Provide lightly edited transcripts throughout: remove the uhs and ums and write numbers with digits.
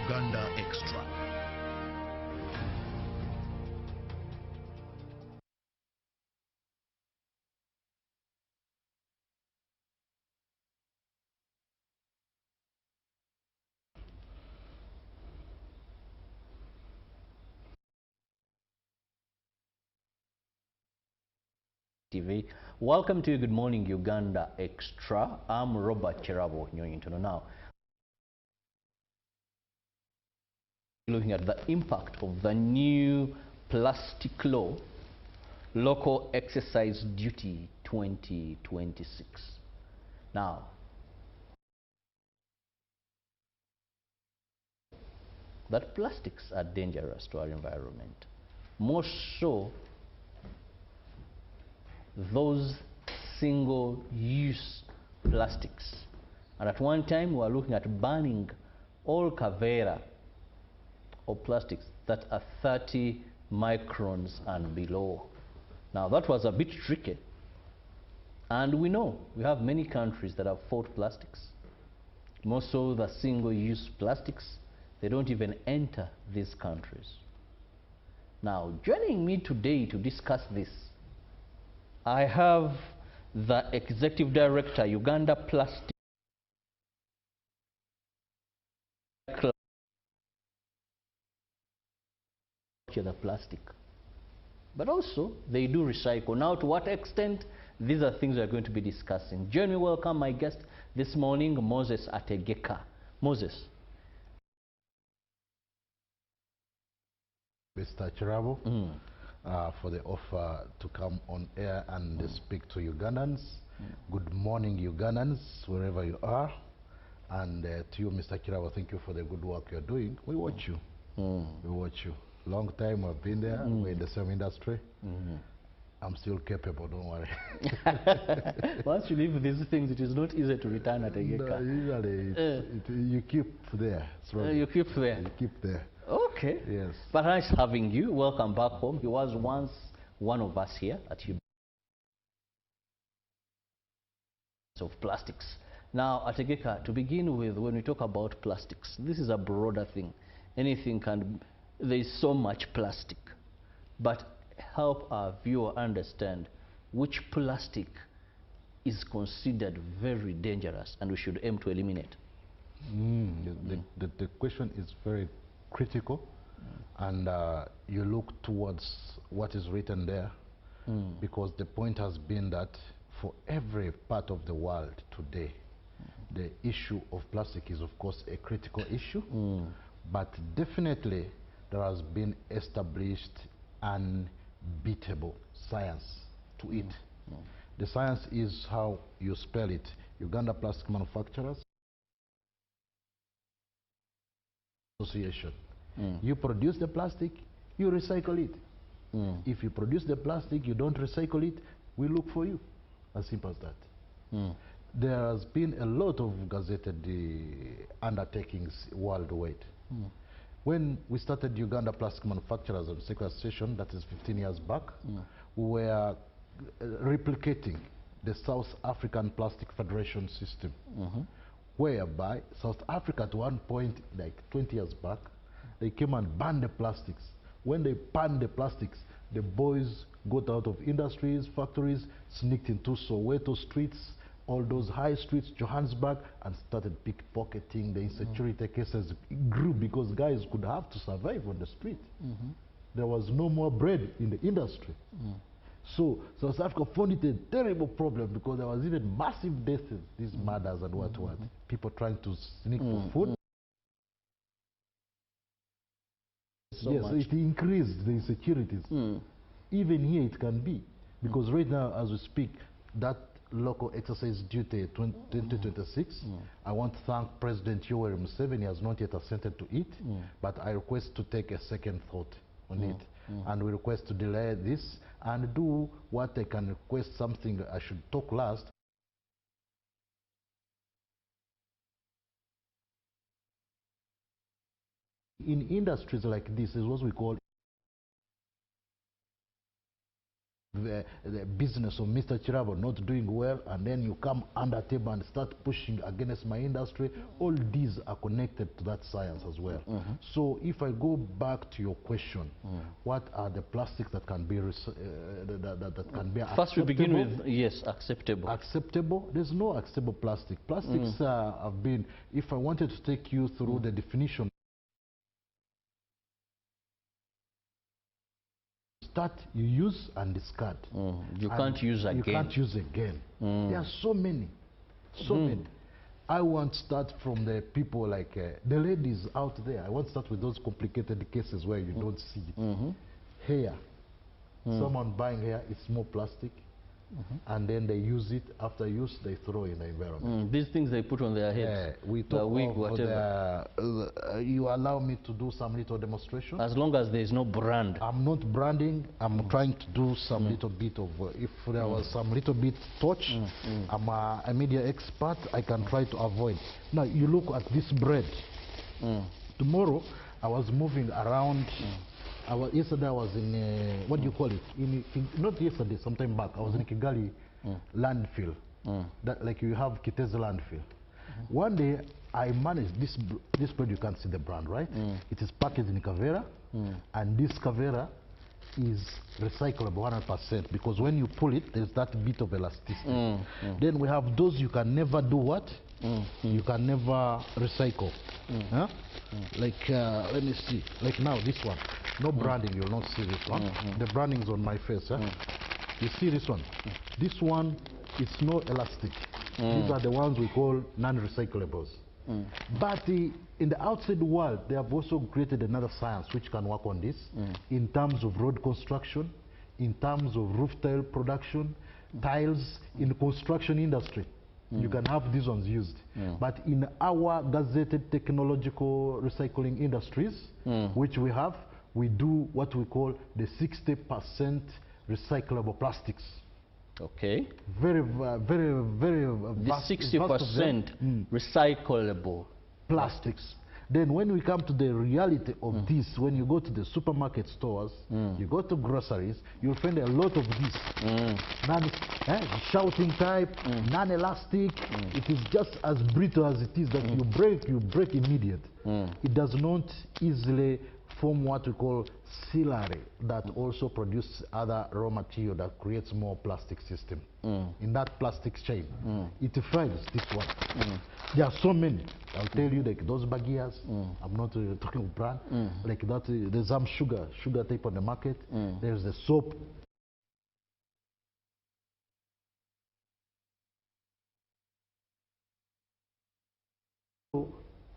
Uganda Extra. TV. Welcome to Good Morning Uganda Extra. I'm Robert Cherabo now. Looking at the impact of the new plastic law, Local Exercise Duty 2026. Now, that plastics are dangerous to our environment. More so, those single-use plastics. And at one time, we were looking at banning all kavera or plastics that are 30 microns and below. Now, that was a bit tricky. And we know we have many countries that have fought plastics. More so the single-use plastics, they don't even enter these countries. Now, joining me today to discuss this, I have the Executive Director, Uganda Plastic the plastic. But also, they do recycle. Now, to what extent? These are things we're going to be discussing. Join me, welcome my guest this morning, Moses Ategeka. Moses. Mr. Cherabo, for the offer to come on air and speak to Ugandans. Good morning, Ugandans, wherever you are. And to you, Mr. Cherabo, thank you for the good work you're doing. We watch you. We watch you. Long time I've been there. We're in the same industry. I'm still capable, don't worry. Once you leave these things, it is not easy to return at Tegeka. No, usually you keep there. You keep there. You keep there. Okay. Yes. But nice having you. Welcome back home. He was once one of us here at Uganda of plastics. Now, Ategeka, to begin with, when we talk about plastics, this is a broader thing. Anything can, there is so much plastic. But help our viewer understand which plastic is considered very dangerous and we should aim to eliminate. The question is very critical, and you look towards what is written there, because the point has been that for every part of the world today, the issue of plastic is of course a critical issue, but definitely there has been established unbeatable science to it. The science is how you spell it. Uganda Plastic Manufacturers Association. You produce the plastic, you recycle it. If you produce the plastic, you don't recycle it, we look for you. As simple as that. There has been a lot of gazetted undertakings worldwide. When we started Uganda Plastic Manufacturers Association, that is 15 years back, we were replicating the South African Plastic Federation system, whereby South Africa at one point, like 20 years back, they came and banned the plastics. When they banned the plastics, the boys got out of industries, factories, sneaked into Soweto streets, all those high streets, Johannesburg, and started pickpocketing. The insecurity cases grew because guys could have to survive on the street. There was no more bread in the industry. So South Africa found it a terrible problem because there was even massive deaths, these murders and what. People trying to sneak for food. So yes, much. it increased the insecurities. Even here it can be, because right now as we speak, that local exercise duty 2026, I want to thank President Yoweri Museveni. He has not yet assented to it, but I request to take a second thought on it, and we request to delay this and do what I can request, something I should talk last. In industries like this is what we call the business of Mr. Chirabo not doing well, and then you come under table and start pushing against my industry. All these are connected to that science as well. So if I go back to your question, what are the plastics that can be that can be First we begin with, yes, acceptable. Acceptable? There's no acceptable plastic. Plastics have been, if I wanted to take you through the definition, start, you use and discard. You can't use again. You can't use again. There are so many, so many. I want to start from the people like the ladies out there. I want to start with those complicated cases where you don't see it. Hair. Someone buying hair, it's more plastic. And then they use it. After use, they throw in the environment. These things they put on their heads, we the talk wig, whatever. You allow me to do some little demonstration? As long as there is no brand. I'm not branding. I'm trying to do some little bit of, if there was some little bit touch, I'm a media expert, I can try to avoid. Now, you look at this bread. Tomorrow, I was moving around. Yesterday I was in, what do you call it? Not yesterday, sometime back, I was in Kigali landfill. That, like you have Kitezi landfill. One day I managed this bread, you can't see the brand, right? It is packaged in Kavera, and this Kavera is recyclable 100% because when you pull it, there's that bit of elasticity. Then we have those you can never do what? You can never recycle. Like, let me see. Like now, this one. No branding, you'll not see this one. The branding is on my face. You see this one? This one is no elastic. These are the ones we call non-recyclables. But in the outside world, they have also created another science which can work on this in terms of road construction, in terms of roof tile production, tiles in the construction industry. You can have these ones used. But in our gazetted technological recycling industries, which we have, we do what we call the 60% recyclable plastics. Okay. Very, very vast. The 60% recyclable plastics. Then when we come to the reality of this, when you go to the supermarket stores, you go to groceries, you'll find a lot of this. Shouting type, non-elastic. It is just as brittle as it is that you break immediate. It does not easily form what we call ciliary that also produce other raw material that creates more plastic system. In that plastic chain, it fails this one. There are so many. I'll tell you, like those bagias, I'm not talking brand, like that, there's some sugar type on the market, there's the soap.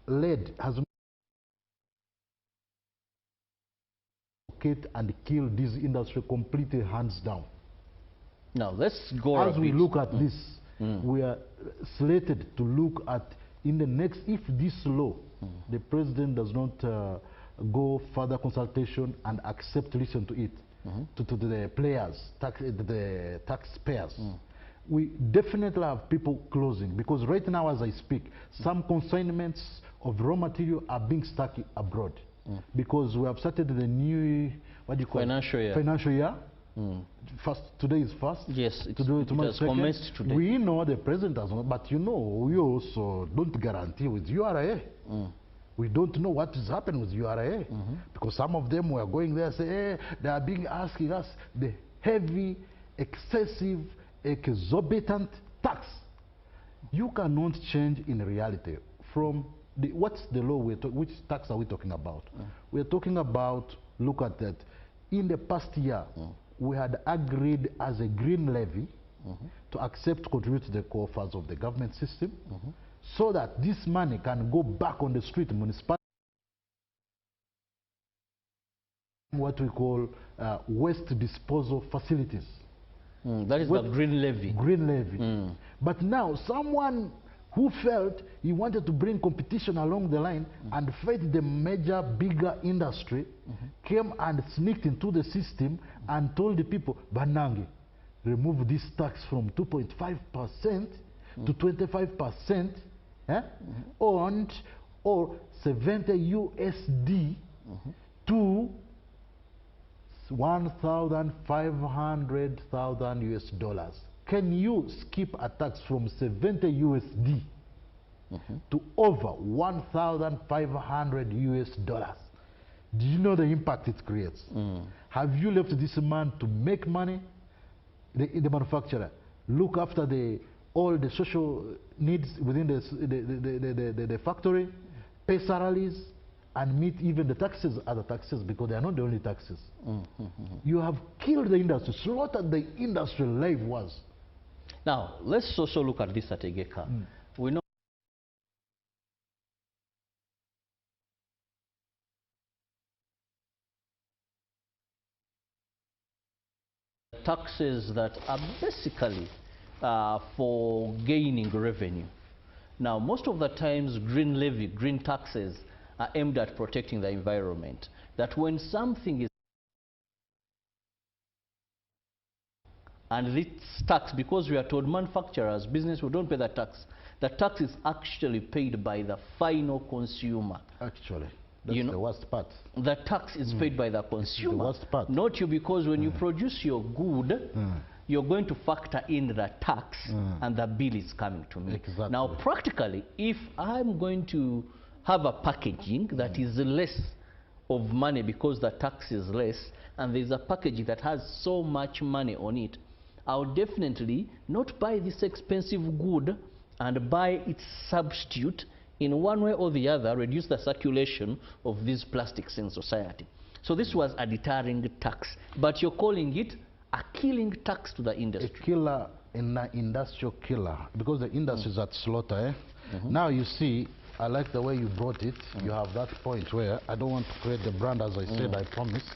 Lead has and kill this industry completely, hands down. Now let's go as we look at this, we are slated to look at in the next, if this law, the president does not go further consultation and accept to listen to it, to the players, the taxpayers, we definitely have people closing, because right now as I speak, some consignments of raw material are being stuck abroad. Because we have started the new, what do you call financial year. Financial year. First, today is first. Yes, it has commenced today. We know the president has not, but you know, we also don't guarantee with URA. We don't know what is happening with URA. Because some of them were going there and say, hey, they are being asking us the heavy, excessive, exorbitant tax. You cannot change in reality from what's the law which tax are we talking about? We're talking about, look at that, in the past year we had agreed as a green levy to accept contribute to the coffers of the government system so that this money can go back on the street municipal, what we call waste disposal facilities. That is the green levy. Green levy. But now someone who felt he wanted to bring competition along the line and fight the major, bigger industry, came and sneaked into the system and told the people, Banangi, remove this tax from 2.5% to 25%, or 70 USD to 1,500,000 US dollars. Can you skip a tax from 70 USD to over 1,500 US dollars? Do you know the impact it creates? Have you left this man to make money, the manufacturer, look after all the social needs within the factory, pay salaries, and meet even the taxes, other taxes, because they are not the only taxes. You have killed the industry, slaughtered the industry life was. Now, let's also look at this at Egeka. We know taxes that are basically for gaining revenue. Now, most of the times, green levy, green taxes are aimed at protecting the environment. That when something is and it's tax, because we are told manufacturers, business, we don't pay the tax. The tax is actually paid by the final consumer. Actually, that's the worst part. The tax is paid by the consumer, the worst part. Not you, because when you produce your good, you're going to factor in the tax and the bill is coming to me. Exactly. Now, practically, if I'm going to have a packaging that is less of money because the tax is less, and there's a packaging that has so much money on it, I'll definitely not buy this expensive good and buy its substitute. In one way or the other, reduce the circulation of these plastics in society. So this was a deterring tax, but you're calling it a killing tax to the industry. A killer, an industrial killer, because the industry is at slaughter. Now you see, I like the way you brought it. You have that point where I don't want to create the brand, as I said, I promise.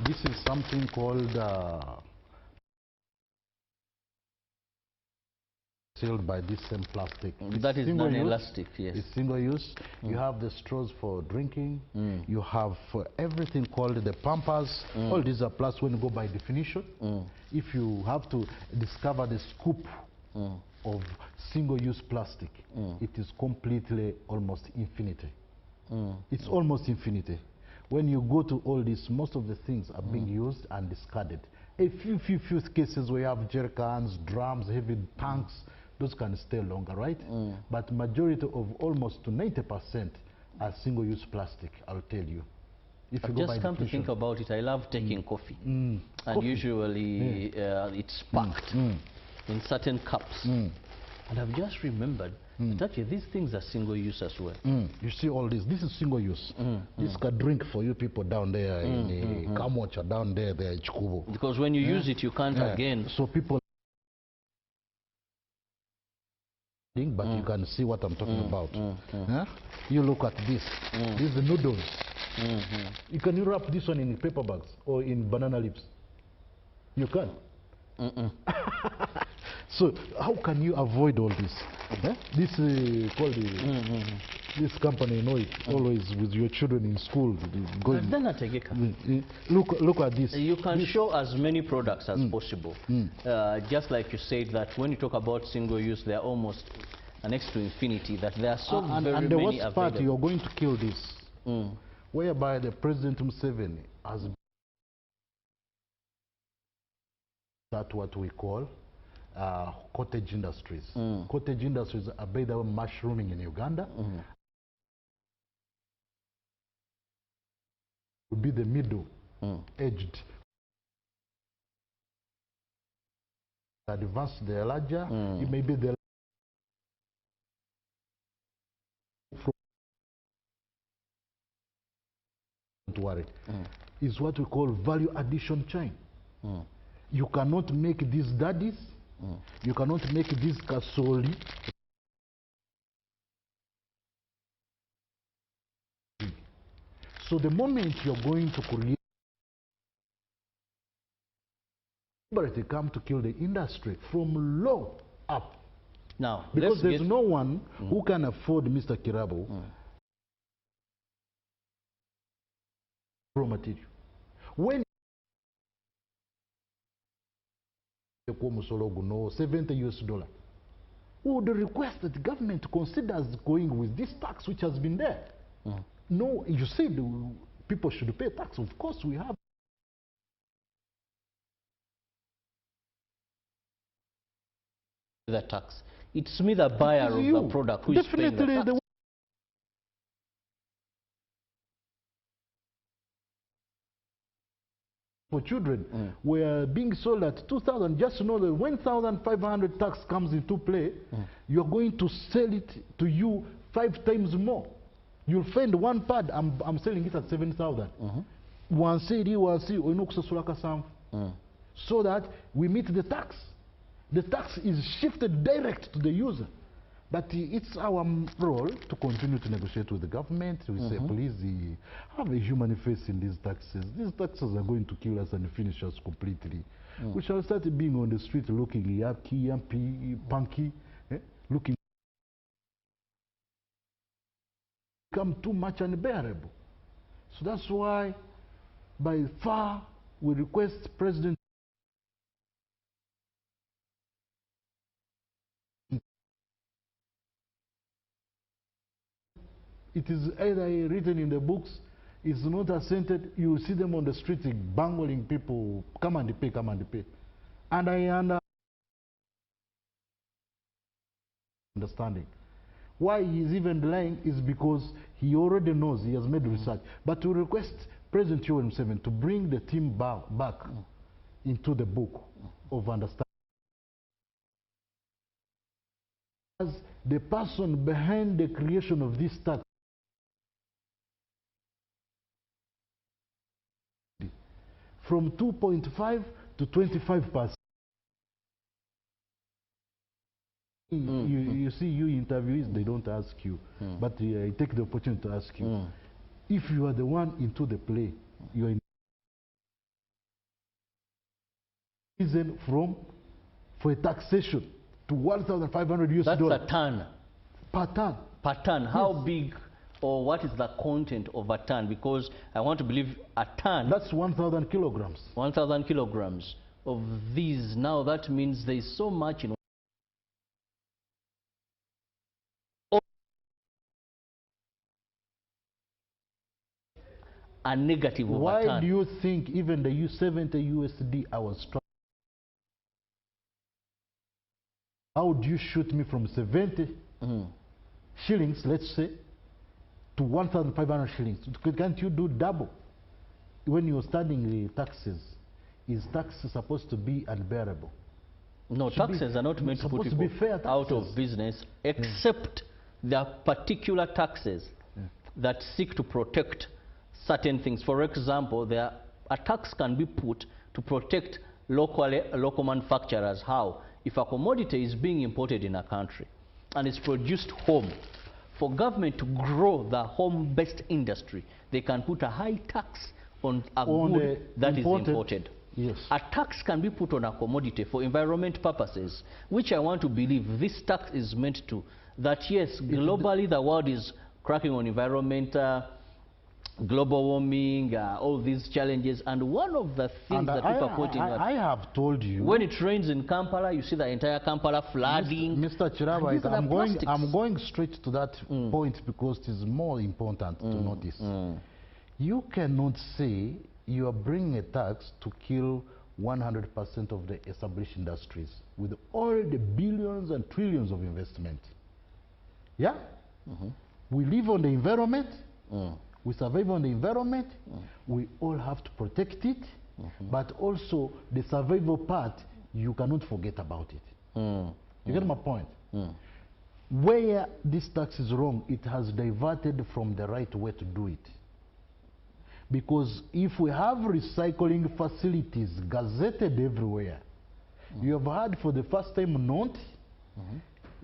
This is something called sealed by this same plastic. That is non-elastic, yes. It's single use. You have the straws for drinking. You have for everything called the pampers. All these are plus when you go by definition. If you have to discover the scoop of single-use plastic, it is completely almost infinity. It's almost infinity. When you go to all this, most of the things are being used and discarded. A few cases where you have jerry cans, drums, heavy tanks, those can stay longer, right? But majority of almost to 90% are single-use plastic, I'll tell you. If you just come to think about it, I love taking coffee. And usually it's packed in certain cups. And I've just remembered that actually these things are single-use as well. You see all this. This is single-use. This is a drink for you people down there in Kamocha, down there in Chikubo. Because when you use it, you can't again. So people... But you can see what I'm talking about. You look at this. This is the noodles. You can wrap this one in paper bags or in banana leaves. You can. So how can you avoid all this? This called this company, you know it, always with your children in school. Look at this. You can show as many products as possible. Just like you said that when you talk about single use, they are almost next to infinity, that there are so very many and the worst available. part, you're going to kill this. Whereby the President Museveni has that what we call cottage industries. Cottage industries are by the way mushrooming in Uganda. Would be the middle aged. Advanced, the larger. It may be the don't worry. Is what we call value addition chain. You cannot make these daddies. You cannot make this kasoli. So the moment you're going to create, they come to kill the industry from low up. Now, because there's no one who can afford Mr. Kirabo raw material. When 70 US dollar, we would request that the government considers going with this tax which has been there. No, you said people should pay tax. Of course we have. the tax. It's me, the buyer of the product, who is paying the tax. For children were being sold at 2,000. Just know that when 1,500 tax comes into play, you're going to sell it to you 5 times more. You'll find one pad, I'm selling it at 7,000. So that we meet the tax. The tax is shifted direct to the user. But it's our role to continue to negotiate with the government. We say, please have a human face in these taxes. These taxes are going to kill us and finish us completely. We shall start being on the street looking yucky, yumpy, punky, looking become too much unbearable. So that's why, by far, we request President it is either written in the books, it's not assented, you see them on the street bangling people, come and pay, come and pay. And I understanding. Why he's even lying is because he already knows, he has made research. But to request President Yoweri Museveni to bring the team back into the book of understanding. As the person behind the creation of this tax, from 2.5 to 25%. You see, you interviewees, they don't ask you, but I take the opportunity to ask you. If you are the one into the play, you are in reason for a taxation to 1,500 US dollars. That's a ton. Per ton. Per ton. How big or what is the content of a ton? Because I want to believe a ton. That's 1,000 kilograms. 1,000 kilograms of these. Now that means there is so much in a negative of a ton. Why do you think even the U70 USD I was struck? How do you shoot me from 70 shillings, let's say, to 1,500 shillings? Can't you do double? When you're studying the taxes, is tax supposed to be unbearable? No, taxes are not meant to put people out of business, except there are particular taxes that seek to protect certain things. For example, a tax can be put to protect local manufacturers. How? If a commodity is being imported in a country and it's produced home, for government to grow the home-based industry, they can put a high tax on a good that is imported. Yes. A tax can be put on a commodity for environment purposes, which I want to believe this tax is meant to. That yes, globally the world is cracking on environment, global warming, all these challenges, and one of the things that people are quoting I have told you, when it rains in Kampala, you see the entire Kampala flooding. Mr. Chiraba, I'm going straight to that point because it is more important to notice. You cannot say you are bringing a tax to kill 100% of the established industries with all the billions and trillions of investment. Yeah? We live on the environment. We survive on the environment. We all have to protect it. But also the survival part, you cannot forget about it. You get my point? Where this tax is wrong, it has diverted from the right way to do it. Because if we have recycling facilities gazetted everywhere, you have heard for the first time not,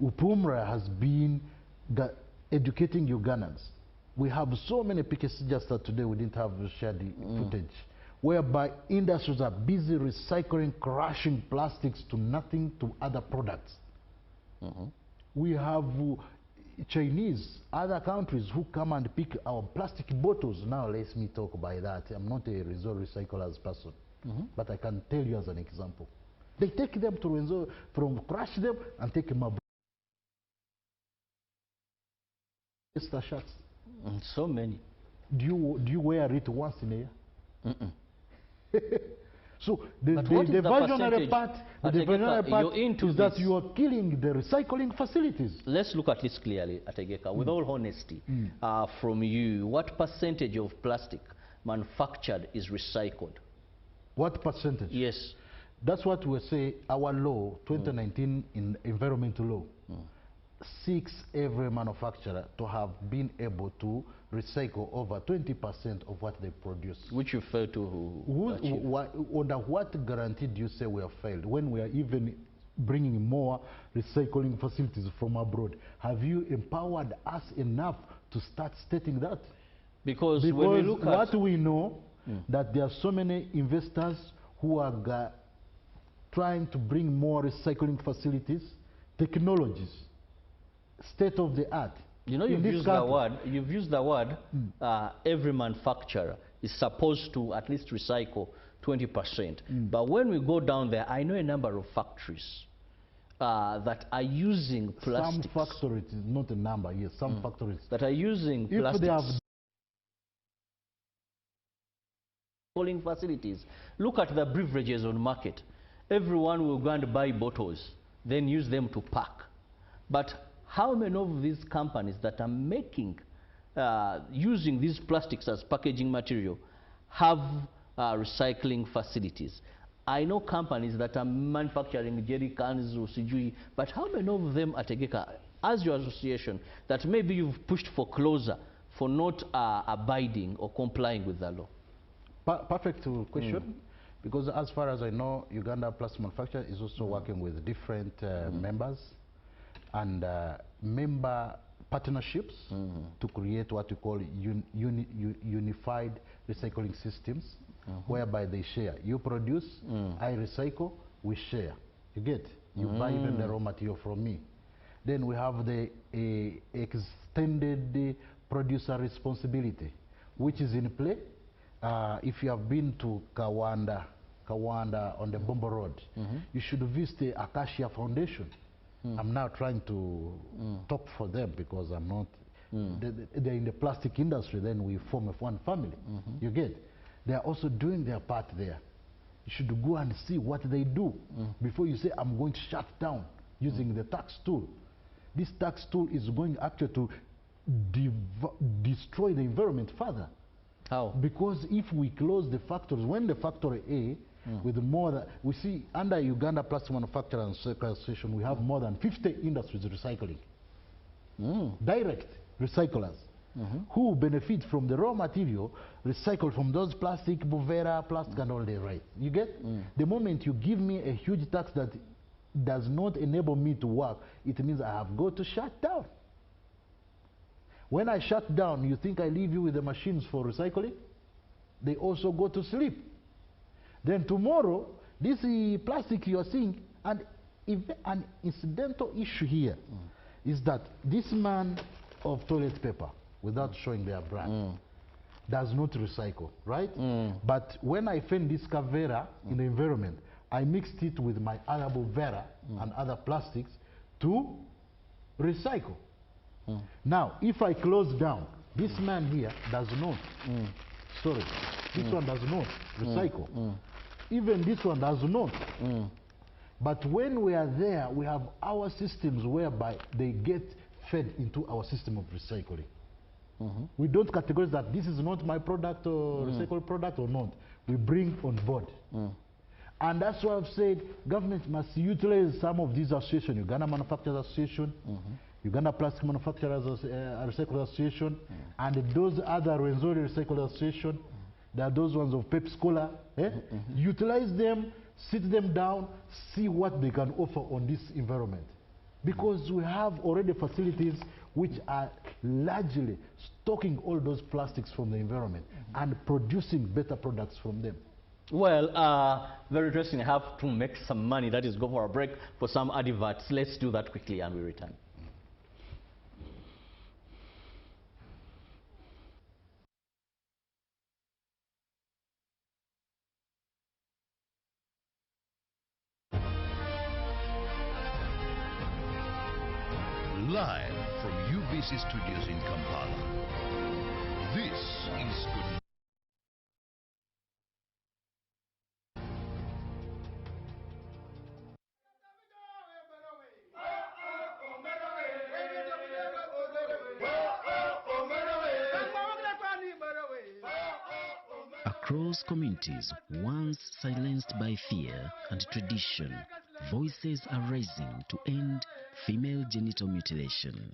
Upumra has been educating Ugandans. We have so many pictures just that today we didn't have shared the footage, whereby industries are busy recycling, crushing plastics to nothing to other products. We have Chinese, other countries who come and pick our plastic bottles. Now let me talk about that. I'm not a recyclers person, but I can tell you as an example. They take them to crush them and take them up. Shirts. So many. Do you wear it once in a year? So the But what is the diversionary percentage? part, the Ategeka, diversionary part you're into is that this. you are killing the recycling facilities. Let's look at this clearly, Ategeka. With all honesty, from you, what percentage of plastic manufactured is recycled? What percentage? Yes. That's what we say our law, 2019 in environmental law, seeks every manufacturer to have been able to recycle over 20% of what they produce. Which you failed to achieve. Under what guarantee do you say we have failed when we are even bringing more recycling facilities from abroad? Have you empowered us enough to start stating that? Because when we look at what we know, that there are so many investors who are trying to bring more recycling facilities, technologies, state of the art. You know, you've used the word, every manufacturer is supposed to at least recycle 20%. But when we go down there, I know a number of factories that are using plastics. Some factories, not a number, yes, some factories. That are using plastics. If they have recycling facilities. Look at the beverages on market. Everyone will go and buy bottles, then use them to pack. But how many of these companies that are making, using these plastics as packaging material have recycling facilities? I know companies that are manufacturing jerry cans or sijui, but how many of them at Tegeka, as your association, that maybe you've pushed for closer for not abiding or complying with the law? Perfect question. Because as far as I know, Uganda Plastic Manufacturer is also working with different members and member partnerships to create what we call unified recycling systems, whereby they share. You produce, I recycle, we share. You get? You buy even the raw material from me. Then we have the extended producer responsibility, which is in play. If you have been to Kawanda on the Bombo Road, you should visit the Acacia Foundation. I'm now trying to talk for them because I'm not, they're in the plastic industry, then we form one family. You get? They are also doing their part there. You should go and see what they do before you say, I'm going to shut down using the tax tool. This tax tool is going actually to destroy the environment further. How? Because if we close the factories, when the factory A, with more than, we see under Uganda Plastic Manufacturer and Recycling Association, we have more than 50 industries recycling. Direct recyclers who benefit from the raw material recycled from those plastic, Bovera, plastic and all the right. You get? The moment you give me a huge tax that does not enable me to work, it means I have got to shut down. When I shut down, you think I leave you with the machines for recycling? They also go to sleep. Then tomorrow, this plastic you are seeing, and an incidental issue here is that this man of toilet paper, without showing their brand, does not recycle, right? But when I find this Cavera in the environment, I mixed it with my other Bovera and other plastics to recycle. Now, if I close down, this man here does not. Sorry, this one does not recycle. Even this one does not. But when we are there, we have our systems whereby they get fed into our system of recycling. We don't categorize that this is not my product or recycled product or not. We bring on board. And that's why I've said government must utilize some of these associations, Uganda Manufacturers Association, Uganda Plastic Manufacturers Recyclers Association, and those other Rwenzori Recyclers Association. There are those ones of Pepsi-Cola. Utilize them, sit them down, see what they can offer on this environment. Because we have already facilities which are largely stocking all those plastics from the environment and producing better products from them. Well, very interesting. I have to make some money. That is, go for a break for some adverts. Let's do that quickly and we return. Live from UBC Studios in Kampala, this is Good Across communities once silenced by fear and tradition, voices are rising to end female genital mutilation.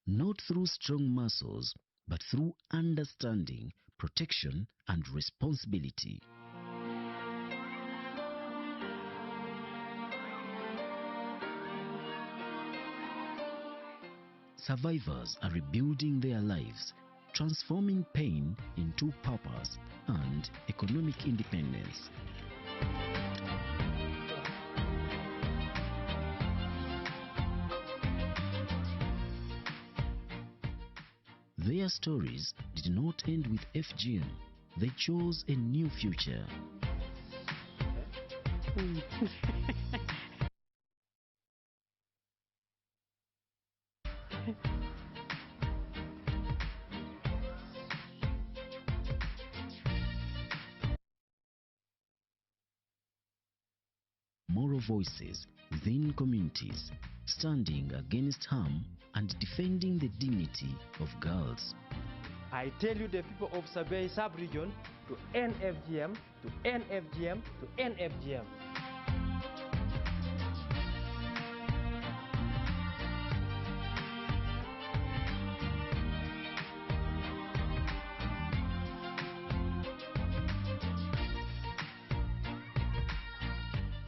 Not through strong muscles, but through understanding, protection, and responsibility. Survivors are rebuilding their lives, transforming pain into purpose and economic independence. Their stories did not end with FGM. They chose a new future. Moral voices within communities, standing against harm and defending the dignity of girls. I tell you, the people of Sabay sub-region, to end FGM, to end FGM, to end FGM.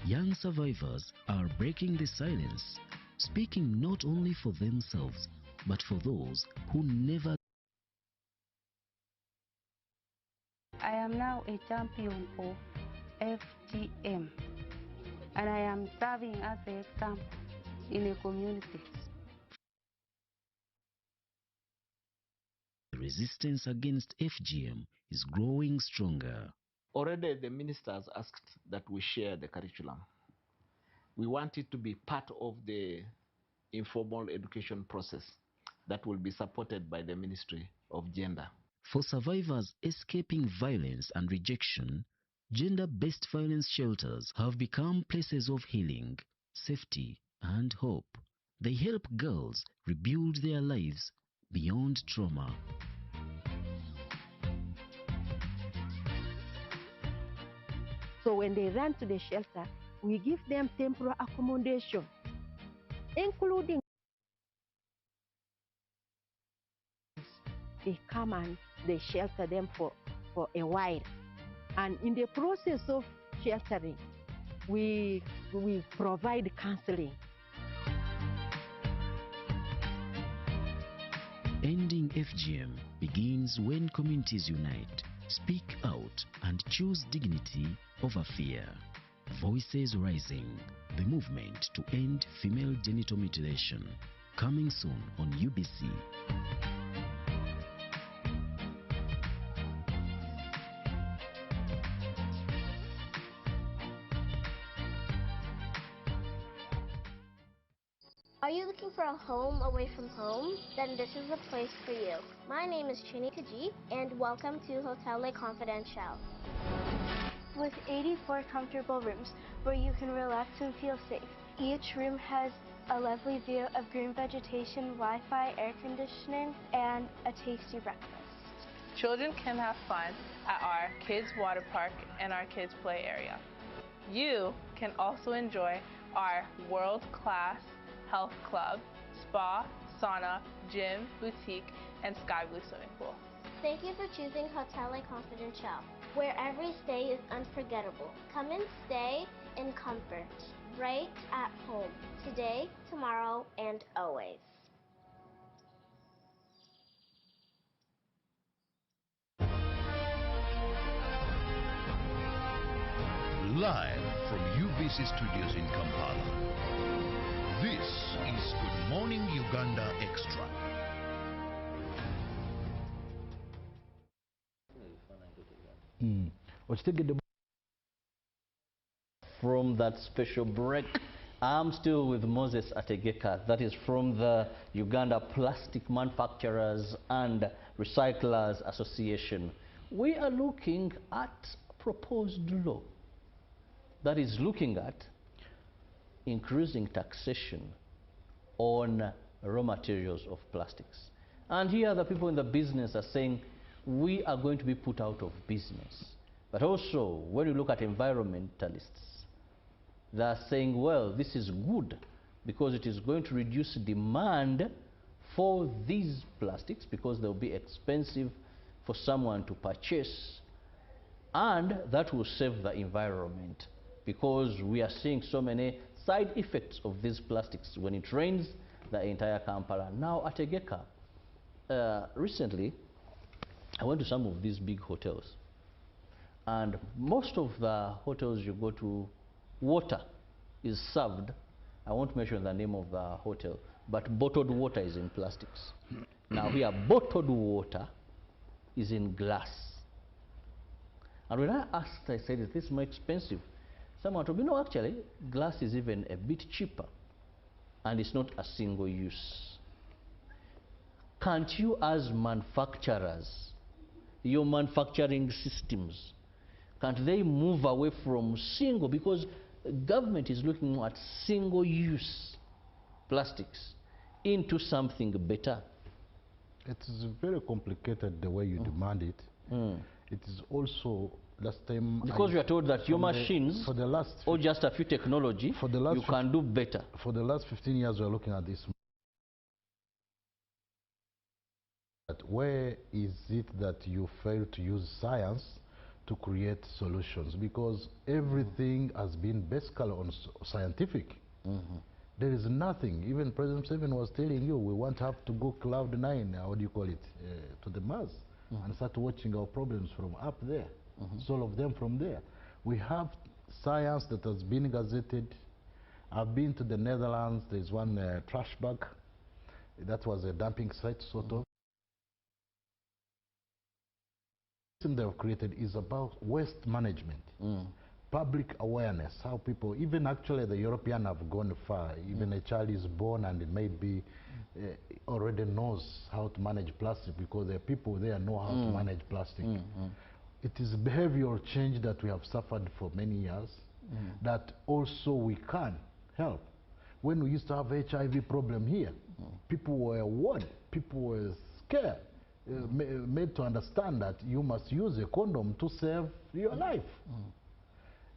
Young survivors are breaking the silence, speaking not only for themselves, but for those who never. I am now a champion of FGM, and I am serving as the example in the community. The resistance against FGM is growing stronger. Already the ministers asked that we share the curriculum. We want it to be part of the informal education process that will be supported by the Ministry of Gender. For survivors escaping violence and rejection, gender-based violence shelters have become places of healing, safety, and hope. They help girls rebuild their lives beyond trauma. So when they run to the shelter, we give them temporary accommodation, including they come and they shelter them for a while. And in the process of sheltering, we provide counseling. Ending FGM begins when communities unite, speak out, and choose dignity over fear. Voices rising, the movement to end female genital mutilation. Coming soon on UBC. Are you looking for a home away from home? Then this is the place for you. My name is Chini Kaji, and welcome to Hotel Le Confidential. With 84 comfortable rooms where you can relax and feel safe. Each room has a lovely view of green vegetation, Wi-Fi, air conditioning, and a tasty breakfast. Children can have fun at our kids' water park and our kids' play area. You can also enjoy our world-class health club, spa, sauna, gym, boutique, and sky blue swimming pool. Thank you for choosing Hotel Le Confidential, where every stay is unforgettable. Come and stay in comfort, right at home, today, tomorrow, and always. Live from UBC Studios in Kampala. This is Good Morning Uganda Extra. From that special break, I'm still with Moses Ategeka. That is from the Uganda Plastic Manufacturers and Recyclers Association. We are looking at a proposed law that is looking at increasing taxation on raw materials of plastics. And here the people in the business are saying, we are going to be put out of business. But also, when you look at environmentalists, they are saying, well, this is good because it is going to reduce demand for these plastics because they'll be expensive for someone to purchase, and that will save the environment because we are seeing so many side effects of these plastics. When it rains, the entire Kampala. Now at Egeka, recently I went to some of these big hotels, and most of the hotels you go to, water is served. I won't mention the name of the hotel, but bottled water is in plastics. Now here, bottled water is in glass. And when I asked, I said, is this more expensive? Someone told me, no, actually, glass is even a bit cheaper, and it's not a single use. Can't you, as manufacturers, your manufacturing systems, can't they move away from single? Because government is looking at single-use plastics into something better. It is very complicated the way you demand it. It is also last time because we are told that your machines for the last or just a few technology for the last you can do better. For the last 15 years we are looking at this. Where is it that you fail to use science to create solutions? Because everything has been basically on scientific. There is nothing. Even President Seven was telling you, we won't have to go cloud 9, what do you call it, to the Mars, and start watching our problems from up there, solve them from there. We have science that has been gazetted. I've been to the Netherlands. There's one trash bag. That was a dumping site, sort of. The system they have created is about waste management. Public awareness, how people, even actually the European have gone far. Even a child is born and maybe already knows how to manage plastic because the people there know how to manage plastic. It is behavioral change that we have suffered for many years that also we can help. When we used to have HIV problem here, people were worried, people were scared, made to understand that you must use a condom to save your life.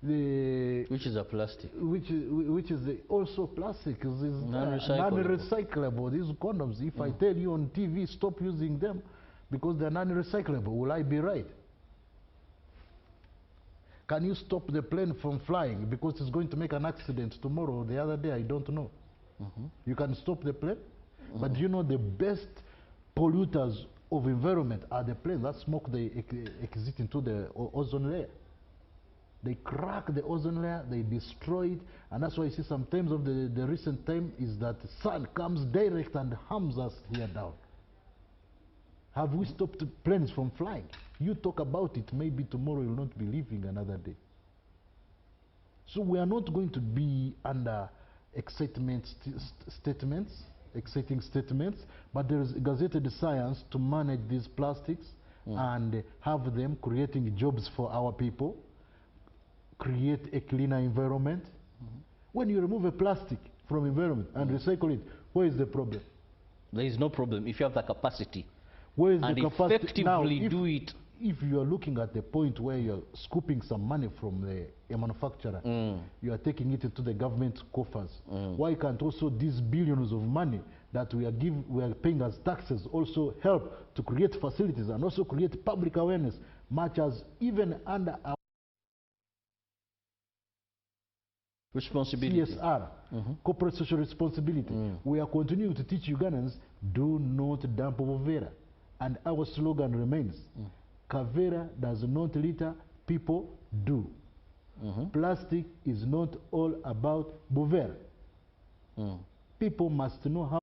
Which is a plastic. Which is also plastic. Is non-recyclable. These condoms, if I tell you on TV, stop using them because they're non-recyclable, will I be right? Can you stop the plane from flying because it's going to make an accident tomorrow or the other day? I don't know. You can stop the plane, but you know the best polluters of environment are the planes. That smoke they exit into the ozone layer. They crack the ozone layer, they destroy it, and that's why you see sometimes of the recent time is that the sun comes direct and harms us here down. Have we stopped planes from flying? You talk about it, maybe tomorrow you'll not be living another day. So we are not going to be under exciting statements, but there is gazetted science to manage these plastics and have them creating jobs for our people, create a cleaner environment. When you remove a plastic from environment and recycle it, where is the problem? There is no problem if you have the capacity. Where is and the capacity? Effectively now, do it. If you are looking at the point where you're scooping some money from a manufacturer, you are taking it into the government coffers. Why can't also these billions of money that we are paying as taxes also help to create facilities and also create public awareness, much as even under our responsibility. CSR, corporate social responsibility. We are continuing to teach Ugandans, do not dump Buvera. And our slogan remains, Kavera does not litter, people do. Plastic is not all about Buvera. People must know how.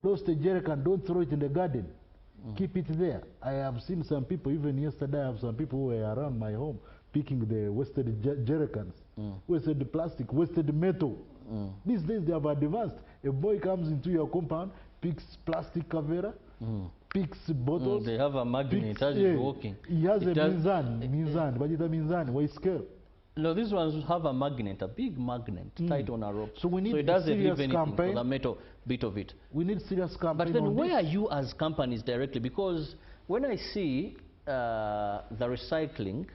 Lost a jerrycan, don't throw it in the garden. Keep it there. I have seen some people, even yesterday, I have some people who were around my home picking the wasted jerrycans, wasted plastic, wasted metal. These days they have advanced. A boy comes into your compound, picks plastic Kavera, picks bottles. They have a magnet as he's walking. He has a mizan, but it's a mizan, weight scale. No, these ones have a magnet, a big magnet, tied on a rope. So we need it doesn't serious leave anything campaign. for the metal bit of it. We need serious campaign. But then on where this. are you as companies directly? Because when I see the recycling,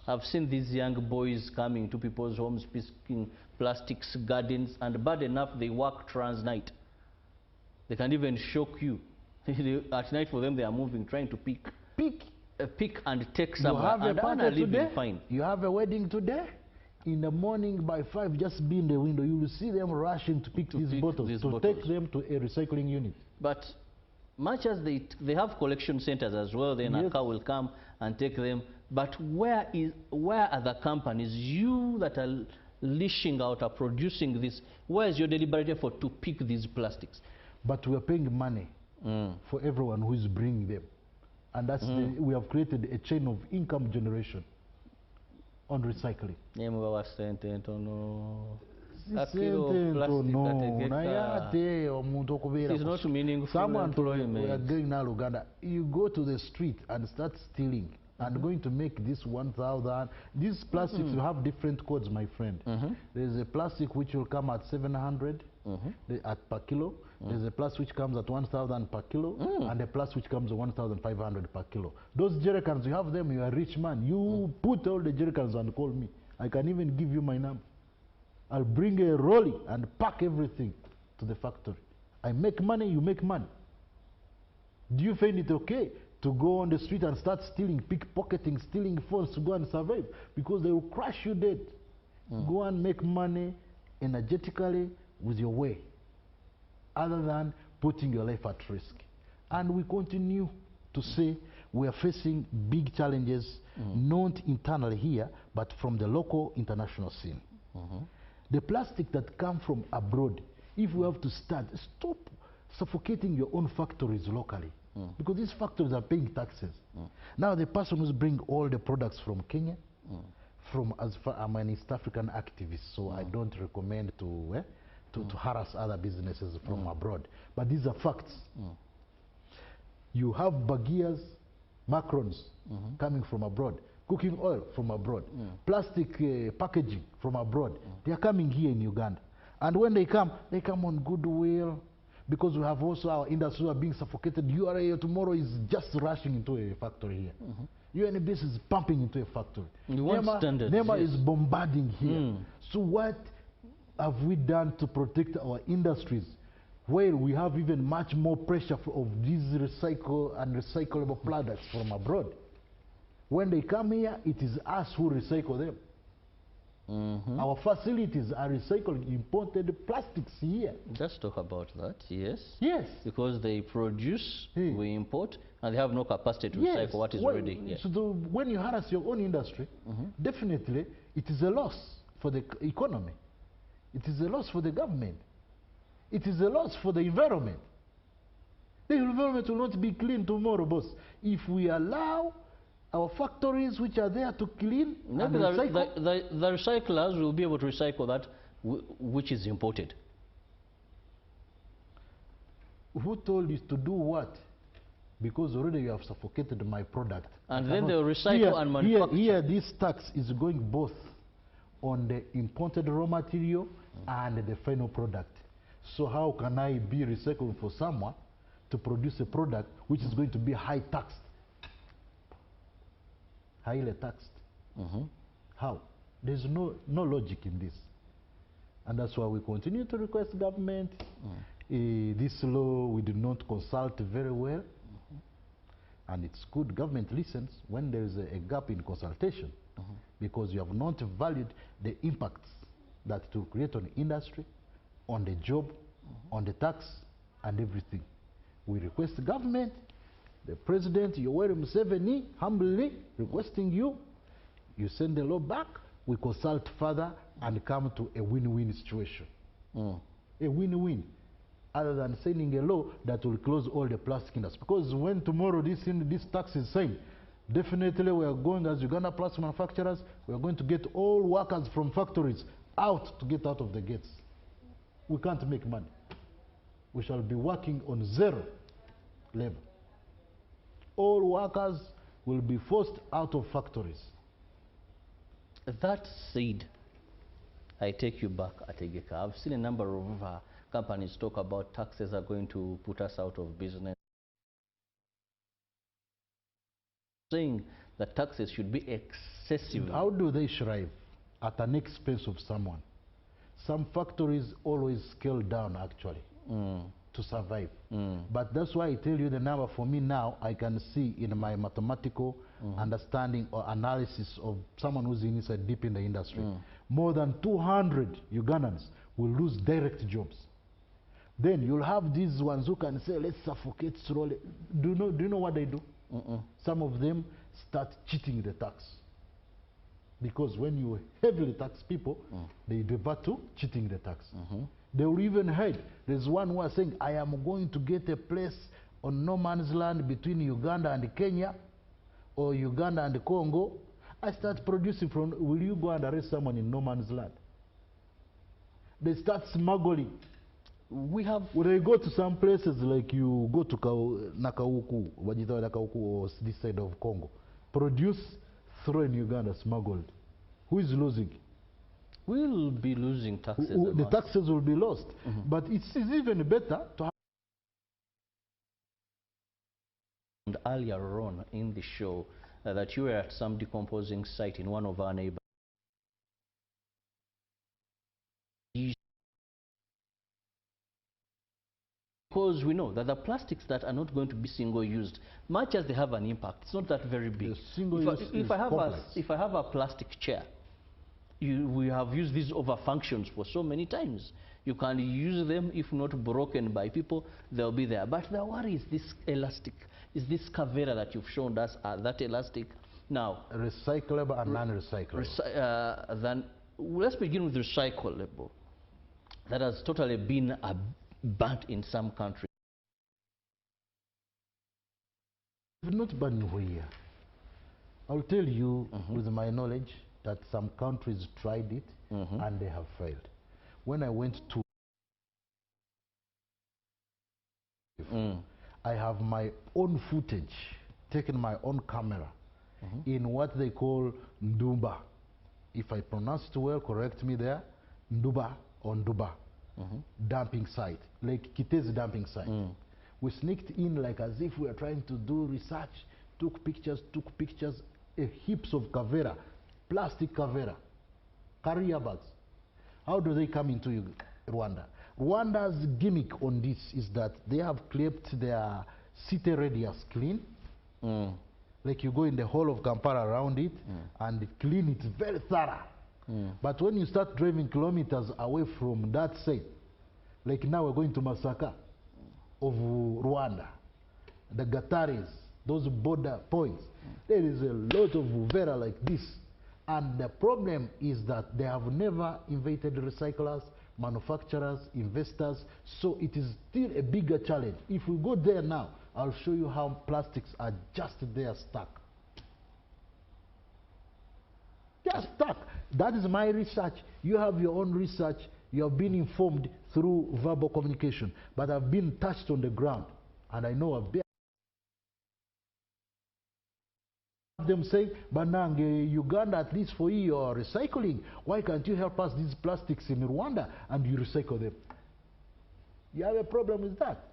I've seen these young boys coming to people's homes picking plastics, gardens, and bad enough they work trans night. They can even shock you. At night for them they are moving, trying to pick and take some. You have a party today. Fine. You have a wedding today. In the morning by 5, just be in the window. You will see them rushing to pick these bottles, take them to a recycling unit. But much as they have collection centers as well, then a car will come and take them. But where are the companies, you that are leashing out or producing this, where is your deliberate effort to pick these plastics? But we are paying money for everyone who is bringing them. And that's we have created a chain of income generation on recycling. It's not meaningful Someone employment. we are going now Uganda. You go to the street and start stealing and going to make this 1,000. These plastics will have different codes, my friend. There's a plastic which will come at 700 per kilo. There's a plastic which comes at 1,000 per kilo, and a plastic which comes at 1,500 per kilo. Those jerrycans, you have them, you are a rich man. You put all the jerrycans and call me. I can even give you my number. I'll bring a rolling and pack everything to the factory. I make money, you make money. Do you find it okay to go on the street and start stealing, pickpocketing, stealing phones to go and survive? Because they will crush you dead. Go and make money energetically with your way, other than putting your life at risk. And we continue to say we are facing big challenges, not internally here, but from the local international scene. The plastic that come from abroad, if we have to stop suffocating your own factories locally, because these factories are paying taxes. Now the person who's bring all the products from Kenya, I'm an East African activist, so I don't recommend to harass other businesses from abroad. But these are facts. You have bagias, macrons coming from abroad, cooking oil from abroad, plastic packaging from abroad. They are coming here in Uganda. And when they come on goodwill, because we have also our industries are being suffocated. URA tomorrow is just rushing into a factory here. UNBS is pumping into a factory. NEMA is bombarding here. So what have we done to protect our industries, where we have even much more pressure of these recycled and recyclable products from abroad? When they come here, it is us who recycle them. Our facilities are recycling imported plastics here. Let's talk about that, yes. Yes. Because they produce, we import, and they have no capacity to recycle what is already here. So when you harass your own industry, definitely it is a loss for the economy. It is a loss for the government. It is a loss for the environment. The environment will not be clean tomorrow, boss. If we allow our factories which are there to clean and recycle, the recyclers will be able to recycle that which is imported. Who told you to do what? Because already you have suffocated my product. And then they'll recycle and manufacture. Here this tax is going both on the imported raw material and the final product. So how can I be recycling for someone to produce a product which is going to be high taxed? Highly taxed. How? There's no logic in this. And that's why we continue to request government. This law we do not consult very well. And it's good government listens when there is a gap in consultation. Because you have not valued the impacts that it will create on the industry, on the job, on the tax, and everything. We request the government, the President, Yoweri Museveni, humbly requesting you send the law back, we consult further and come to a win-win situation. A win-win, other than sending a law that will close all the plastic industry. Because when tomorrow this tax is signed, definitely we are going, as Uganda plastic manufacturers, we are going to get all workers from factories out to get out of the gates. We can't make money. We shall be working on zero labor. All workers will be forced out of factories. That said, I take you back, Ategeka. I've seen a number of companies talk about taxes are going to put us out of business. Saying that taxes should be excessive. How do they thrive? At an expense of someone. Some factories always scale down actually to survive. But that's why I tell you the number for me now, I can see in my mathematical understanding or analysis of someone who's inside deep in the industry. More than 200 Ugandans will lose direct jobs. Then you'll have these ones who can say, let's suffocate slowly. Do you know what they do? Some of them start cheating the tax. Because when you heavily tax people, they revert to cheating the tax. They will even hide. There's one who was saying, I am going to get a place on no man's land between Uganda and Kenya, or Uganda and Congo. I start producing from, will you go and arrest someone in no man's land? They start smuggling. When they go to some places like you go to Nakauku, Wajitawa Nakauku, or this side of Congo, produce, throw in Uganda, smuggled. Who is losing? We'll be losing taxes. The taxes will be lost. But it's even better to have. And earlier on in the show, that you were at some decomposing site in one of our neighbors. Because we know that the plastics that are not going to be single-used, much as they have an impact, it's not that very big. If I have a plastic chair, we have used these overfunctions for so many times. You can use them, if not broken by people, they'll be there. But the worry is this elastic, is this cavera that you've shown us, that elastic. Now, recyclable and non-recyclable. Let's begin with recyclable. That has totally been banned in some countries. Not banned here. I'll tell you with my knowledge that some countries tried it and they have failed. When I went to I have my own footage, taken my own camera in what they call Nduba. If I pronounce it well, correct me there. Nduba or Nduba. Dumping site, like Kitezi dumping site. We sneaked in like as if we were trying to do research, took pictures, heaps of cavera, plastic cavera, carrier bags. How do they come into Rwanda? Rwanda's gimmick on this is that they have kept their city radius clean. Like you go in the whole of Kampala around it and clean it very thorough. But when you start driving kilometers away from that site, like now we're going to Masaka of Rwanda, the Gataris, those border points, there is a lot of Uvera like this. And the problem is that they have never invited recyclers, manufacturers, investors, so it is still a bigger challenge. If we go there now, I'll show you how plastics are just there stuck. Just stuck. That is my research. You have your own research. You have been informed through verbal communication, but I've been touched on the ground, and I know a bit. Them saying, Banange, Uganda, at least for you are recycling. Why can't you help us these plastics in Rwanda and you recycle them? You have a problem with that.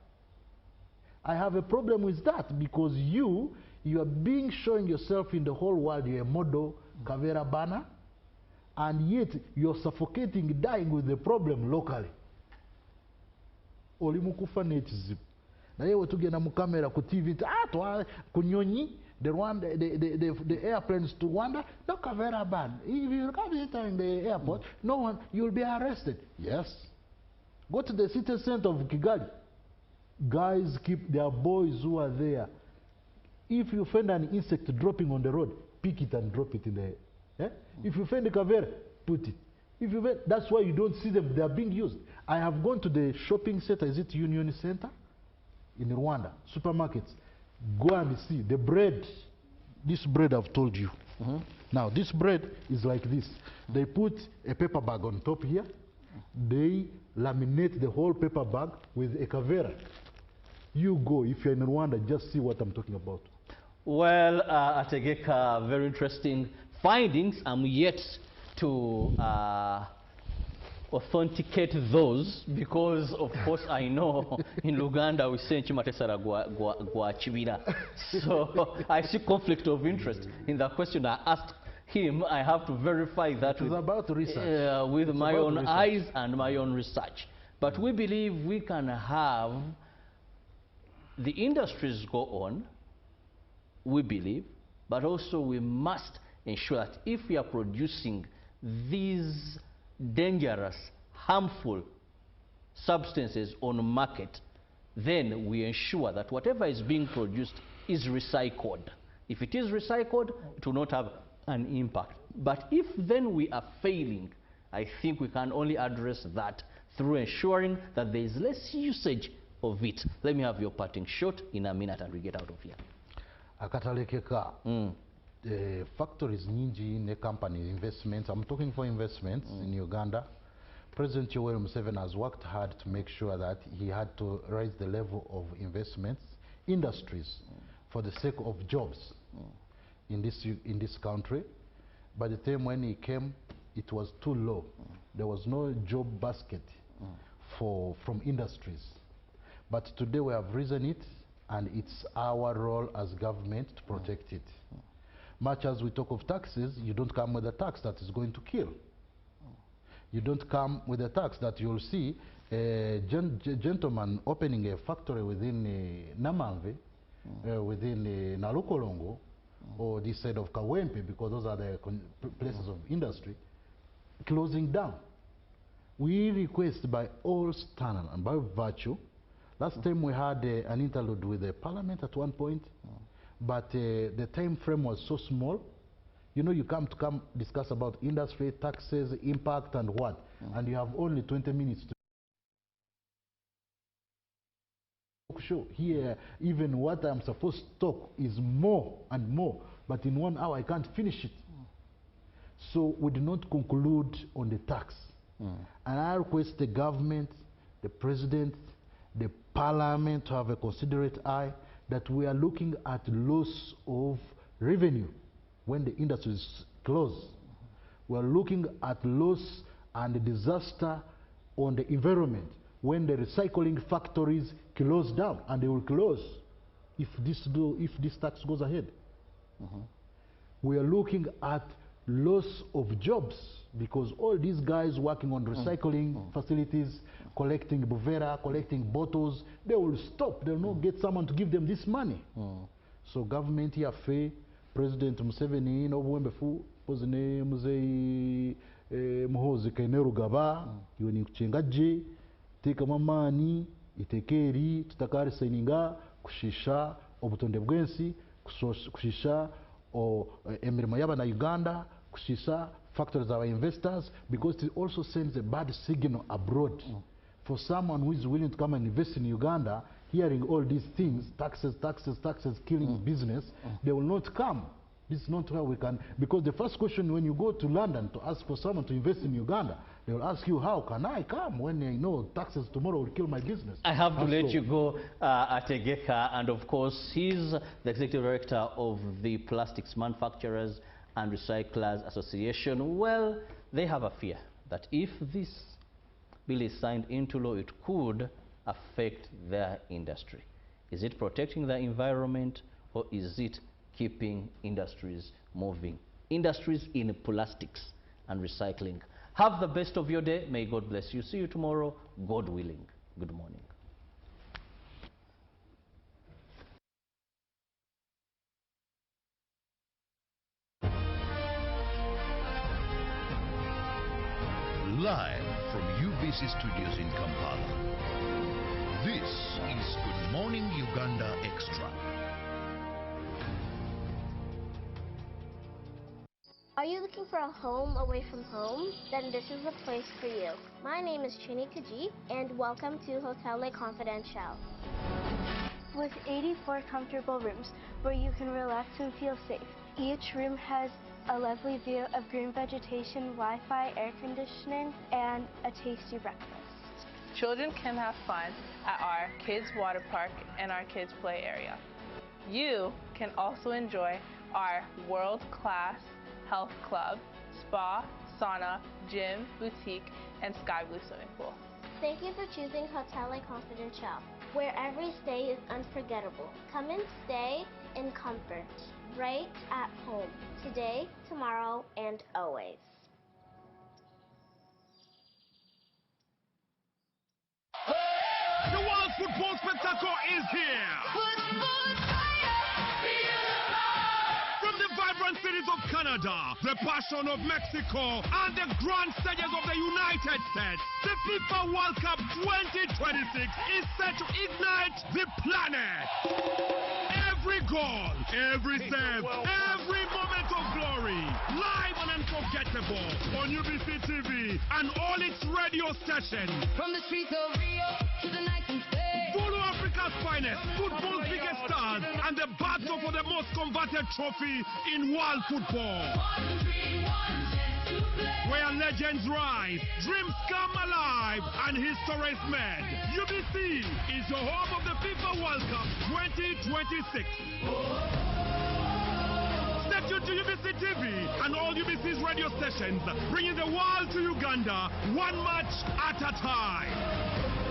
I have a problem with that because you are being showing yourself in the whole world. You're a model, Kavera banner, and yet you're suffocating, dying with the problem locally. Olimukufa nechizibu. Na yewe tugenda mu kamera ku TV kunyonyi the airplanes to Rwanda, no Kavera ban. If you come entering the airport, no one, you'll be arrested. Yes. Go to the city center of Kigali. Guys keep their boys who are there. If you find an insect dropping on the road, pick it and drop it in the If you find a Kavera, put it. If you find, that's why you don't see them. They are being used. I have gone to the shopping center. Is it Union Center? In Rwanda, supermarkets. Go and see the bread. This bread I've told you. Now this bread is like this. They put a paper bag on top here. They laminate the whole paper bag with a Kavera. You go, if you're in Rwanda, just see what I'm talking about. Well, Ategeka, very interesting. findings, I'm yet to authenticate those, because of course I know in Uganda we say nchimatesara gwa chibira. So I see conflict of interest in the question I asked him. I have to verify that with my own eyes and my own research. But we believe we can have the industries go on, we believe, but also we must ensure that if we are producing these dangerous, harmful substances on market, then we ensure that whatever is being produced is recycled. If it is recycled, it will not have an impact. But if then we are failing, I think we can only address that through ensuring that there is less usage of it. Let me have your parting shot in a minute and we get out of here. Akatalekeka. Factories nyingi ne company investments. I'm talking for investments in Uganda. President Yoweri Museveni has worked hard to make sure that he had to raise the level of investments, industries, for the sake of jobs in this country. By the time when he came, it was too low. There was no job basket from industries. But today we have risen it, and it's our role as government to protect it. Much as we talk of taxes, you don't come with a tax that is going to kill. You don't come with a tax that you'll see a gentleman opening a factory within Namamve, within Nalukolongo, or this side of Kawempe, because those are the places of industry, closing down. We request by all standards and by virtue. Last time we had an interlude with the parliament at one point, but the time frame was so small. You know, you come discuss about industry, taxes, impact, and what, and you have only 20 minutes to show. Here, even what I'm supposed to talk is more and more, but in 1 hour I can't finish it. So we do not conclude on the tax. And I request the government, the president, the parliament to have a considerate eye that we are looking at loss of revenue when the industry is closed. We are looking at loss and disaster on the environment when the recycling factories close down, and they will close if this tax goes ahead. We are looking at loss of jobs, because all these guys working on recycling facilities, collecting buvera, collecting bottles, they will stop. They will not get someone to give them this money. So government here, President Museveni, no wembefu, pozine muzei muhozi kaineru gaba, yoni kuchengaje, teka mamani, itekeri, tutakari saininga, kushisha, obutonde bwensi, kushisha, emirimo yaba na Uganda, kushisha, factors of our investors, because it also sends a bad signal abroad. For someone who is willing to come and invest in Uganda, hearing all these things, taxes, killing business, they will not come. This is not where we can, because the first question when you go to London to ask for someone to invest in Uganda, they will ask you, how can I come when I know taxes tomorrow will kill my business? I have to let you go, Ategeka, and of course he's the Executive Director of the Plastics Manufacturers and Recyclers Association. Well, they have a fear that if this bill is signed into law, it could affect their industry. Is it protecting the environment, or is it keeping industries moving? Industries in plastics and recycling. Have the best of your day. May God bless you. See you tomorrow, God willing. Good morning. Live from UBC Studios in Kampala, this is Good Morning Uganda Extra. Are you looking for a home away from home? Then this is the place for you. My name is Chini Kaji, and welcome to Hotel Le Confidential. With 84 comfortable rooms where you can relax and feel safe. Each room has a lovely view of green vegetation, Wi-Fi, air conditioning, and a tasty breakfast. Children can have fun at our kids' water park and our kids' play area. You can also enjoy our world-class health club, spa, sauna, gym, boutique, and sky blue swimming pool. Thank you for choosing Hotel Confidential, where every stay is unforgettable. Come and stay in comfort, right at home, today, tomorrow, and always. The World Football Spectacle is here! From the vibrant cities of Canada, the passion of Mexico, and the grand stages of the United States, the FIFA World Cup 2026 is set to ignite the planet. Every goal, every save, every moment of glory, live and unforgettable on UBC TV and all its radio stations. From the streets of Rio to the night and day. Follow Africa's finest, football's biggest stars, and the battle for the most converted trophy in world football. Where legends rise, dreams come alive, and history is made. UBC is the home of the FIFA World Cup 2026. Stay tuned to UBC TV and all UBC's radio stations, bringing the world to Uganda, one match at a time.